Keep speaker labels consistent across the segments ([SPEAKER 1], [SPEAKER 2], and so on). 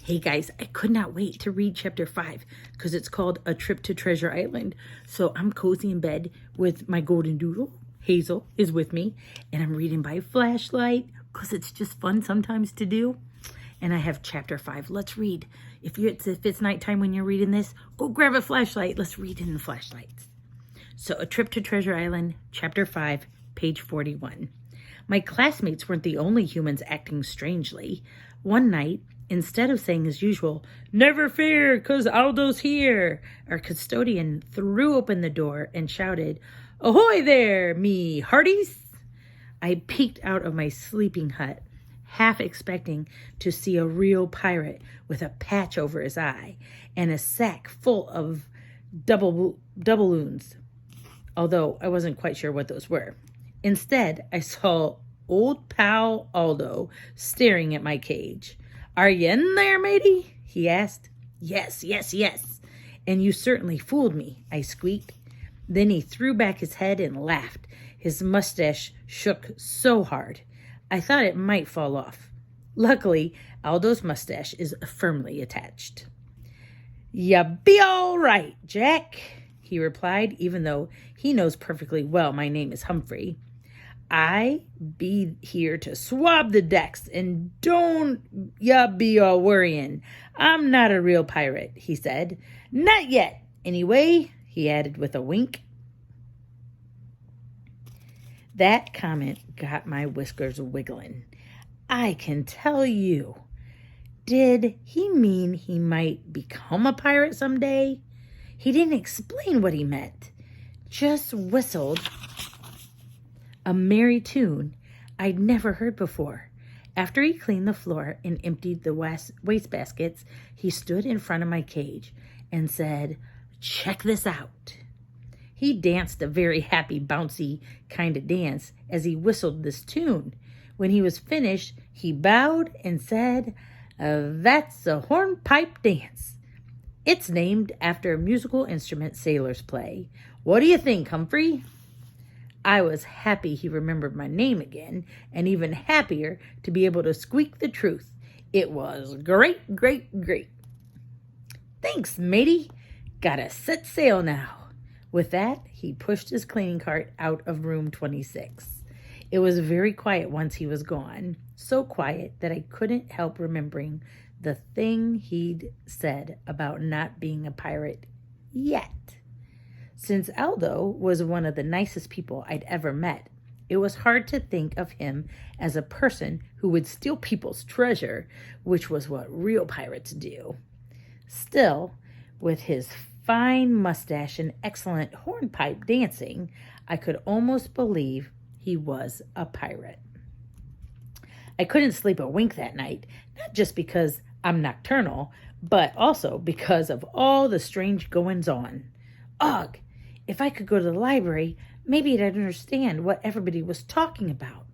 [SPEAKER 1] Hey guys, I could not wait to read chapter 5 because it's called A Trip to Treasure Island. So I'm cozy in bed with my golden doodle. Hazel is with me, and I'm reading by flashlight because it's just fun sometimes to do. And I have chapter 5. Let's read. If it's nighttime when you're reading this, go grab a flashlight. Let's read in the flashlights. So A Trip to Treasure Island, chapter 5, page 41. My classmates weren't the only humans acting strangely. One night, instead of saying as usual, "Never fear, 'cause Aldo's here," our custodian threw open the door and shouted, "Ahoy there, me hearties!" I peeked out of my sleeping hut, half expecting to see a real pirate with a patch over his eye and a sack full of doubloons, although I wasn't quite sure what those were. Instead, I saw old pal Aldo staring at my cage. "Are you in there, matey?" he asked. Yes. "And you certainly fooled me," I squeaked. Then he threw back his head and laughed. His mustache shook so hard, I thought it might fall off. Luckily, Aldo's mustache is firmly attached. "Ya be all right, Jack," he replied, even though he knows perfectly well my name is Humphrey. "I be here to swab the decks, and don't ya be all worrying. I'm not a real pirate," he said. "Not yet, anyway," he added with a wink. That comment got my whiskers wiggling. I can tell you. Did he mean he might become a pirate someday? He didn't explain what he meant, just whistled a merry tune I'd never heard before. After he cleaned the floor and emptied the wastebaskets, he stood in front of my cage and said, "Check this out." He danced a very happy, bouncy kind of dance as he whistled this tune. When he was finished, he bowed and said, "That's a hornpipe dance. It's named after a musical instrument sailors play. What do you think, Humphrey?" I was happy he remembered my name again, and even happier to be able to squeak the truth. It was great. "Thanks, matey. Gotta set sail now." With that, he pushed his cleaning cart out of room 26. It was very quiet once he was gone, so quiet that I couldn't help remembering the thing he'd said about not being a pirate yet. Since Aldo was one of the nicest people I'd ever met, it was hard to think of him as a person who would steal people's treasure, which was what real pirates do. Still, with his fine mustache and excellent hornpipe dancing, I could almost believe he was a pirate. I couldn't sleep a wink that night, not just because I'm nocturnal, but also because of all the strange goings-on. Ugh! If I could go to the library, maybe I'd understand what everybody was talking about.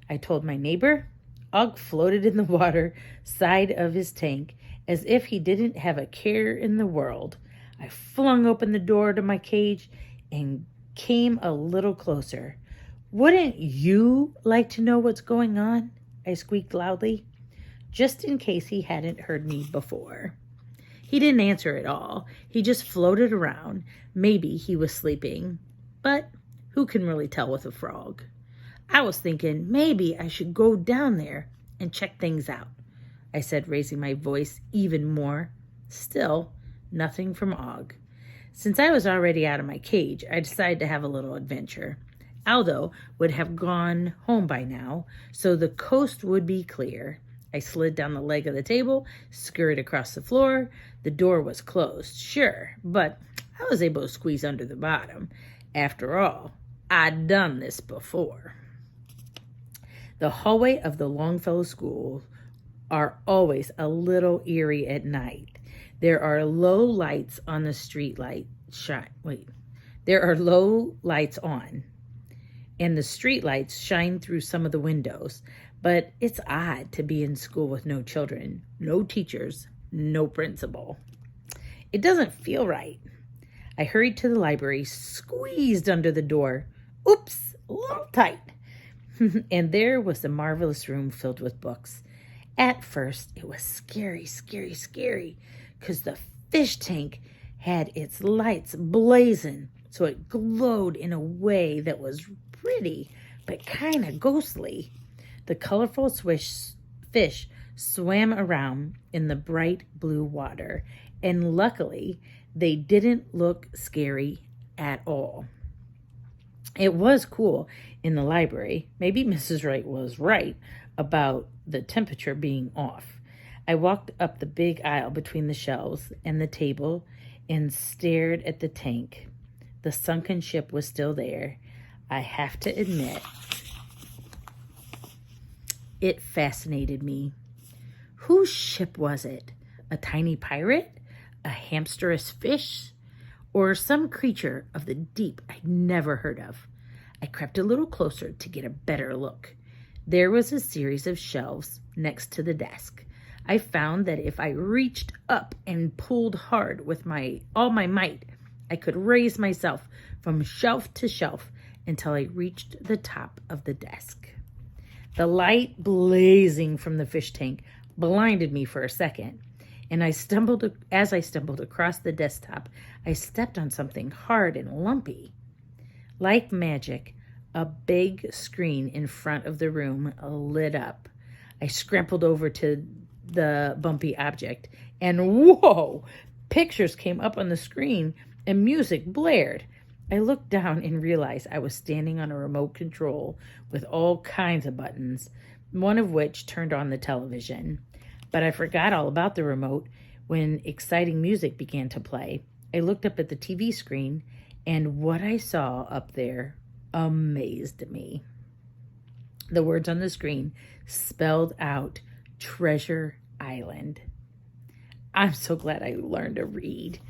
[SPEAKER 1] I told my neighbor. Ugg floated in the water side of his tank as if he didn't have a care in the world. I flung open the door to my cage and came a little closer. "Wouldn't you like to know what's going on?" I squeaked loudly, just in case he hadn't heard me before. He didn't answer at all. He just floated around. Maybe he was sleeping, but who can really tell with a frog? I was thinking maybe I should go down there and check things out, I said, raising my voice even more. Still, nothing from Og. Since I was already out of my cage, I decided to have a little adventure. Aldo would have gone home by now, so the coast would be clear. I slid down the leg of the table, scurried across the floor. The door was closed, sure, but I was able to squeeze under the bottom. After all, I'd done this before. The hallway of the Longfellow School are always a little eerie at night. There are low lights on the street light There are low lights on, and the street lights shine through some of the windows. But it's odd to be in school with no children, no teachers, no principal. It doesn't feel right. I hurried to the library, squeezed under the door. Oops, a little tight. And there was the marvelous room filled with books. At first, it was scary, scary, scary, because the fish tank had its lights blazing, so it glowed in a way that was pretty, but kind of ghostly. The colorful fish swam around in the bright blue water, and luckily, they didn't look scary at all. It was cool in the library. Maybe Mrs. Wright was right about the temperature being off. I walked up the big aisle between the shelves and the table and stared at the tank. The sunken ship was still there. I have to admit, it fascinated me. Whose ship was it? A tiny pirate? A hamsterous fish? Or some creature of the deep I'd never heard of? I crept a little closer to get a better look. There was a series of shelves next to the desk. I found that if I reached up and pulled hard with all my might, I could raise myself from shelf to shelf until I reached the top of the desk. The light blazing from the fish tank blinded me for a second, and as I stumbled across the desktop, I stepped on something hard and lumpy. Like magic, a big screen in front of the room lit up. I scrambled over to the bumpy object, and whoa! Pictures came up on the screen and music blared. I looked down and realized I was standing on a remote control with all kinds of buttons, one of which turned on the television. But I forgot all about the remote when exciting music began to play. I looked up at the TV screen, and what I saw up there amazed me. The words on the screen spelled out Treasure Island. I'm so glad I learned to read.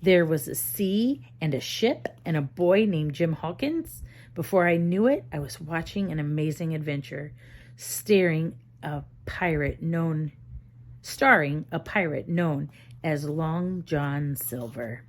[SPEAKER 1] There was a sea and a ship and a boy named Jim Hawkins. Before I knew it, I was watching an amazing adventure, starring a pirate known as Long John Silver.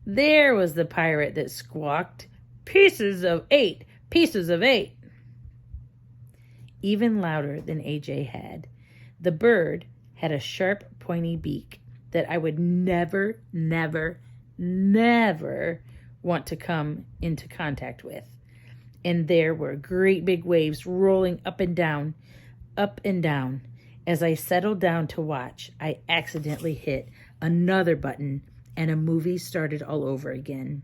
[SPEAKER 1] There was the pirate that squawked, "Pieces of 8, pieces of 8." Even louder than AJ had. The bird had a sharp, pointy beak that I would never, never, never want to come into contact with. And there were great big waves rolling up and down, up and down. As I settled down to watch, I accidentally hit another button and a movie started all over again.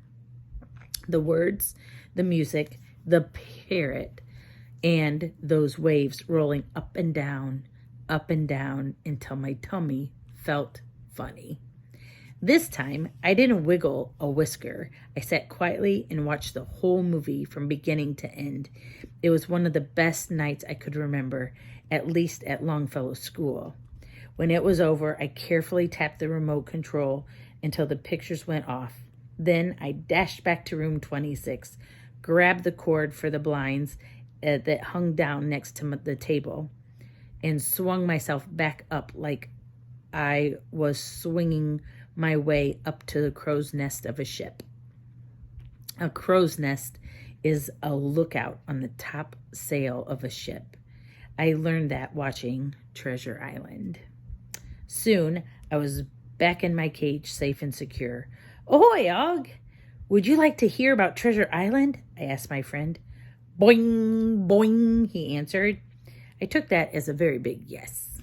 [SPEAKER 1] The words, the music, the parrot, and those waves rolling up and down until my tummy felt funny. This time, I didn't wiggle a whisker. I sat quietly and watched the whole movie from beginning to end. It was one of the best nights I could remember, at least at Longfellow School. When it was over, I carefully tapped the remote control until the pictures went off. Then I dashed back to room 26, grabbed the cord for the blinds that hung down next to the table, and swung myself back up like I was swinging my way up to the crow's nest of a ship. A crow's nest is a lookout on the top sail of a ship. I learned that watching Treasure Island. Soon, I was back in my cage, safe and secure. "Ahoy, Og! Would you like to hear about Treasure Island?" I asked my friend. "Boing, boing," he answered. I took that as a very big yes.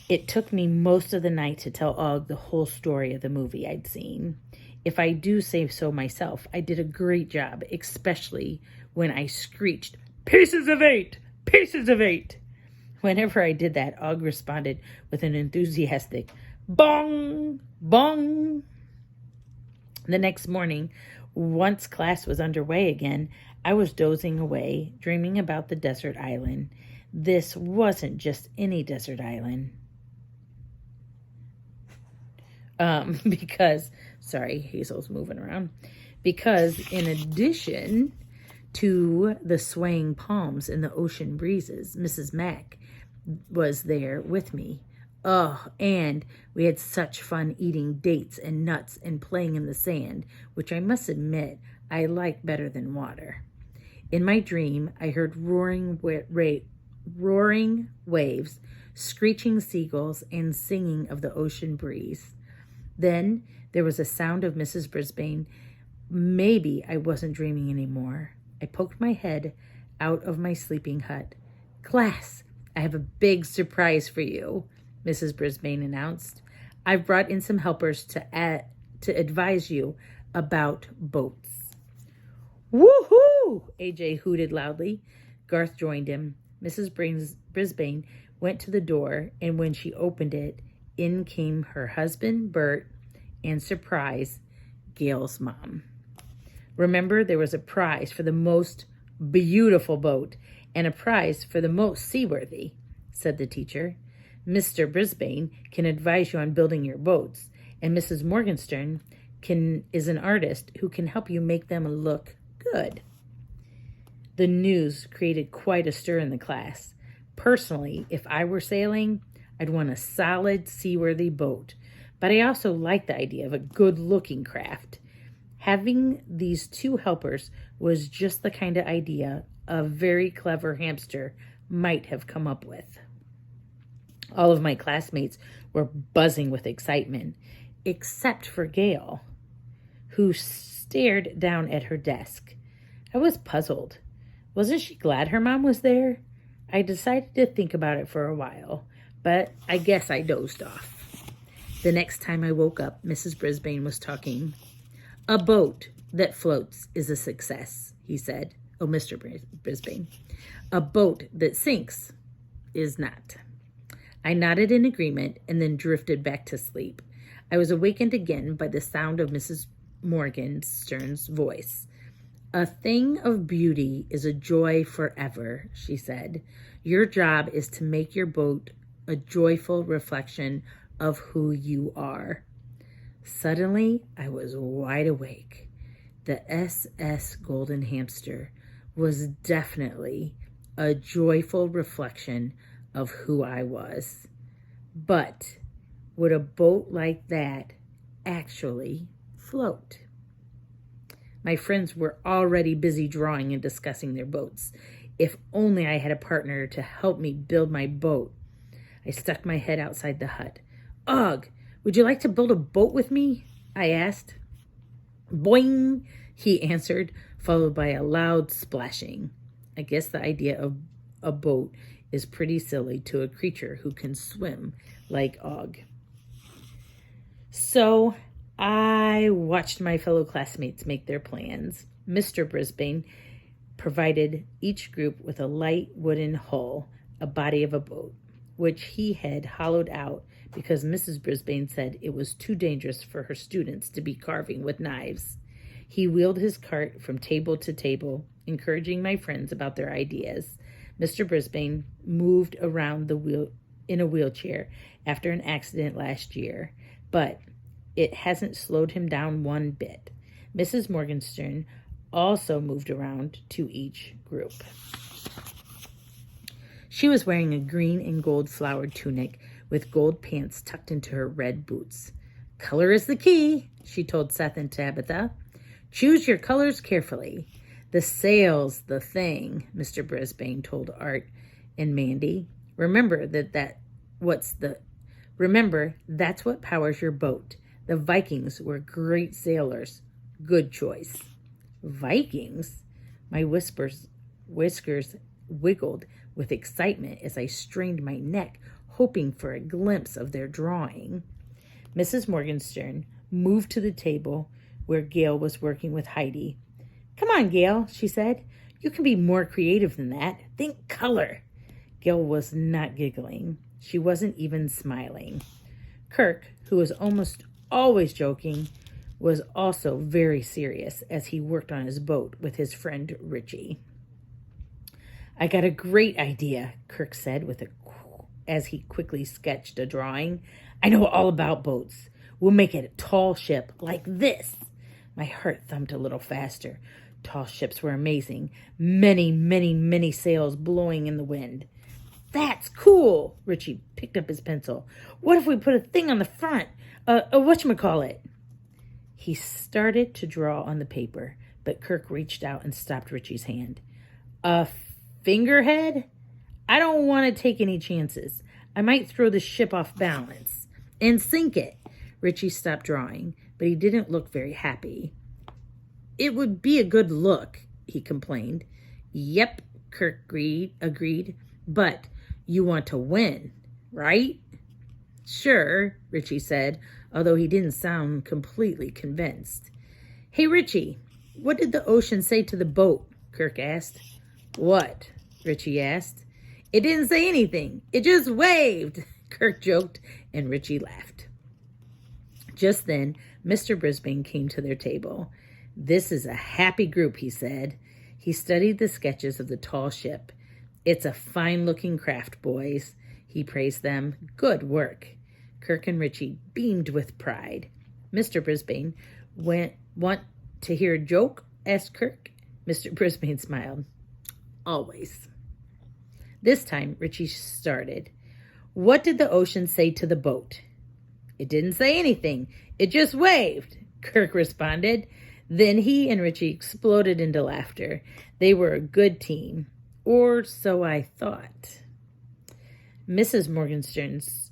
[SPEAKER 1] It took me most of the night to tell Og the whole story of the movie I'd seen. If I do say so myself, I did a great job, especially when I screeched, "Pieces of 8! Pieces of 8!" Whenever I did that, Og responded with an enthusiastic bong, bong. The next morning, once class was underway again, I was dozing away, dreaming about the desert island. This wasn't just any desert island. Hazel's moving around. Because in addition to the swaying palms and the ocean breezes, Mrs. Mack was there with me. And we had such fun eating dates and nuts and playing in the sand, which I must admit I like better than water. In my dream, I heard roaring roaring waves, screeching seagulls, and singing of the ocean breeze. Then there was a sound of Mrs. Brisbane. Maybe I wasn't dreaming anymore. I poked my head out of my sleeping hut. "Class, I have a big surprise for you," Mrs. Brisbane announced. "I've brought in some helpers to advise you about boats." "Woohoo!" AJ hooted loudly. Garth joined him. Mrs. Brisbane went to the door, and when she opened it, in came her husband, Bert, and surprise, Gail's mom. "Remember, there was a prize for the most beautiful boat and a prize for the most seaworthy," said the teacher. "Mr. Brisbane can advise you on building your boats, and Mrs. Morgenstern is an artist who can help you make them look good." The news created quite a stir in the class. Personally, if I were sailing, I'd want a solid, seaworthy boat, but I also like the idea of a good-looking craft. Having these two helpers was just the kind of idea a very clever hamster might have come up with. All of my classmates were buzzing with excitement, except for Gail, who stared down at her desk. I was puzzled. Wasn't she glad her mom was there? I decided to think about it for a while, but I guess I dozed off. The next time I woke up, Mrs. Brisbane was talking. "A boat that floats is a success," he said. "Oh, Mr. Brisbane. A boat that sinks is not." I nodded in agreement and then drifted back to sleep. I was awakened again by the sound of Mrs. Morgenstern's voice. "A thing of beauty is a joy forever," she said. "Your job is to make your boat a joyful reflection of who you are." Suddenly, I was wide awake. The SS Golden Hamster was definitely a joyful reflection of who I was. But would a boat like that actually float? My friends were already busy drawing and discussing their boats. If only I had a partner to help me build my boat. I stuck my head outside the hut. "Ugh, would you like to build a boat with me?" I asked. "Boing," he answered, followed by a loud splashing. I guess the idea of a boat is pretty silly to a creature who can swim like Og. So I watched my fellow classmates make their plans. Mr. Brisbane provided each group with a light wooden hull, a body of a boat, which he had hollowed out because Mrs. Brisbane said it was too dangerous for her students to be carving with knives. He wheeled his cart from table to table, encouraging my friends about their ideas. Mr. Brisbane moved around in a wheelchair after an accident last year, but it hasn't slowed him down one bit. Mrs. Morgenstern also moved around to each group. She was wearing a green and gold flowered tunic with gold pants tucked into her red boots. "Color is the key," she told Seth and Tabitha. "Choose your colors carefully. The sail's the thing," Mr. Brisbane told Art and Mandy. Remember that's what powers your boat. The Vikings were great sailors. Good choice." Vikings? My whiskers wiggled with excitement as I strained my neck, hoping for a glimpse of their drawing. Mrs. Morgenstern moved to the table where Gail was working with Heidi. "Come on, Gail," she said. "You can be more creative than that. Think color." Gail was not giggling. She wasn't even smiling. Kirk, who was almost always joking, was also very serious as he worked on his boat with his friend Richie. "I got a great idea," Kirk said as he quickly sketched a drawing. "I know all about boats. We'll make it a tall ship like this." My heart thumped a little faster. Tall ships were amazing. Many, many, many sails blowing in the wind. "That's cool!" Richie picked up his pencil. "What if we put a thing on the front? Whatchamacallit?" He started to draw on the paper, but Kirk reached out and stopped Richie's hand. "A fingerhead? I don't want to take any chances. I might throw the ship off balance and sink it. Richie stopped drawing, but he didn't look very happy. It would be a good look, he complained. Yep, Kirk agreed. But you want to win, right? Sure, Richie said, although he didn't sound completely convinced. Hey, Richie, what did the ocean say to the boat? Kirk asked. What? Richie asked. It didn't say anything. It just waved, Kirk joked, and Richie laughed. Just then, Mr. Brisbane came to their table. This is a happy group, he said. He studied the sketches of the tall ship. It's a fine-looking craft, boys. He praised them. Good work. Kirk and Richie beamed with pride. Mr. Brisbane, want to hear a joke? Asked Kirk. Mr. Brisbane smiled. Always. This time, Richie started. What did the ocean say to the boat? It didn't say anything. It just waved, Kirk responded. Then he and Richie exploded into laughter. They were a good team. Or so I thought. Mrs. Morgenstern's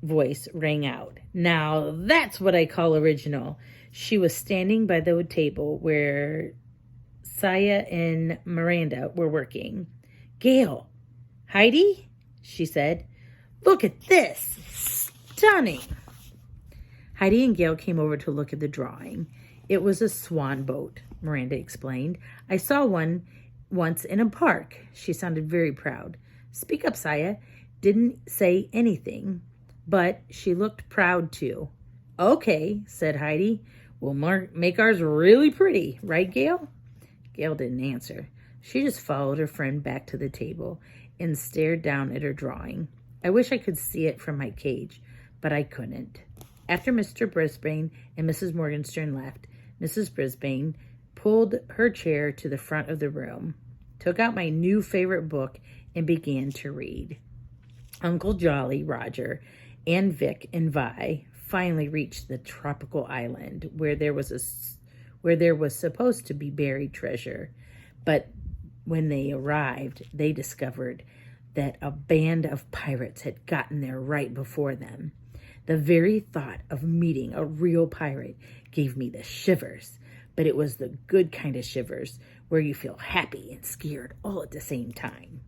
[SPEAKER 1] voice rang out. Now that's what I call original. She was standing by the table where Saya and Miranda were working. Gail, Heidi, she said, look at this. Stunning. Heidi and Gail came over to look at the drawing. It was a swan boat, Miranda explained. I saw one once in a park. She sounded very proud. Speak up, Saya. Didn't say anything, but she looked proud too. Okay, said Heidi. We'll make ours really pretty, right, Gail? Gail didn't answer. She just followed her friend back to the table and stared down at her drawing. I wish I could see it from my cage, but I couldn't. After Mr. Brisbane and Mrs. Morgenstern left, Mrs. Brisbane pulled her chair to the front of the room, took out my new favorite book, and began to read. Uncle Jolly, Roger, and Vic and Vi finally reached the tropical island where there was supposed to be buried treasure. But when they arrived, they discovered that a band of pirates had gotten there right before them. The very thought of meeting a real pirate gave me the shivers, but it was the good kind of shivers where you feel happy and scared all at the same time.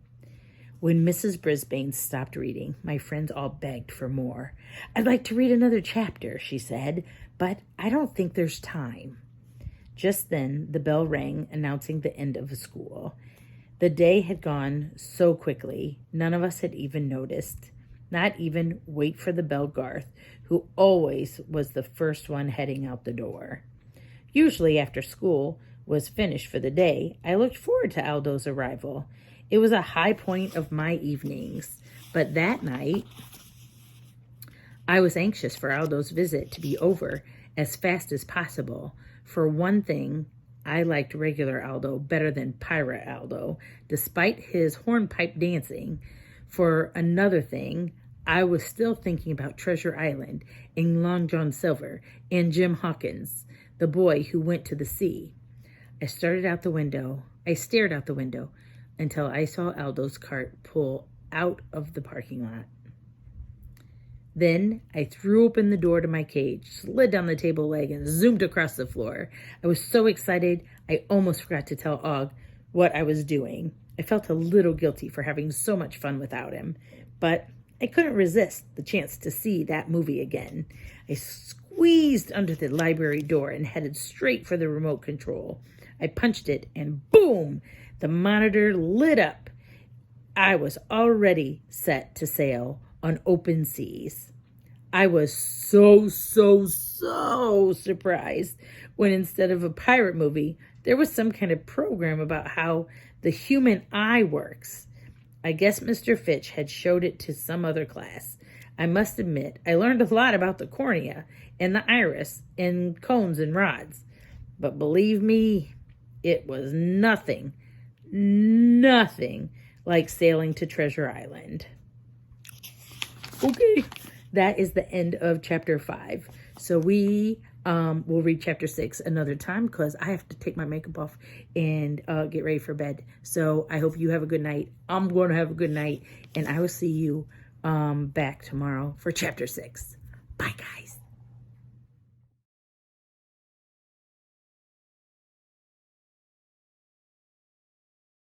[SPEAKER 1] When Mrs. Brisbane stopped reading, my friends all begged for more. I'd like to read another chapter, she said, but I don't think there's time. Just then, the bell rang, announcing the end of school. The day had gone so quickly, none of us had even noticed. Not even wait for the bell Garth, who always was the first one heading out the door. Usually after school was finished for the day, I looked forward to Aldo's arrival. It was a high point of my evenings, but that night I was anxious for Aldo's visit to be over as fast as possible. For one thing, I liked regular Aldo better than Pirate Aldo, despite his hornpipe dancing. For another thing, I was still thinking about Treasure Island and Long John Silver and Jim Hawkins, the boy who went to the sea. I stared out the window until I saw Aldo's cart pull out of the parking lot. Then I threw open the door to my cage, slid down the table leg, and zoomed across the floor. I was so excited, I almost forgot to tell Og what I was doing. I felt a little guilty for having so much fun without him, but I couldn't resist the chance to see that movie again. I squeezed under the library door and headed straight for the remote control. I punched it, and boom! The monitor lit up. I was already set to sail on open seas. I was so surprised when instead of a pirate movie, there was some kind of program about how the human eye works. I guess Mr. Fitch had showed it to some other class. I must admit, I learned a lot about the cornea and the iris and cones and rods. But believe me, it was nothing like sailing to Treasure Island. Okay, that is the end of chapter 5. So we will read chapter 6 another time because I have to take my makeup off and get ready for bed. So I hope you have a good night. I'm going to have a good night, and I will see you back tomorrow for chapter 6. Bye, guys.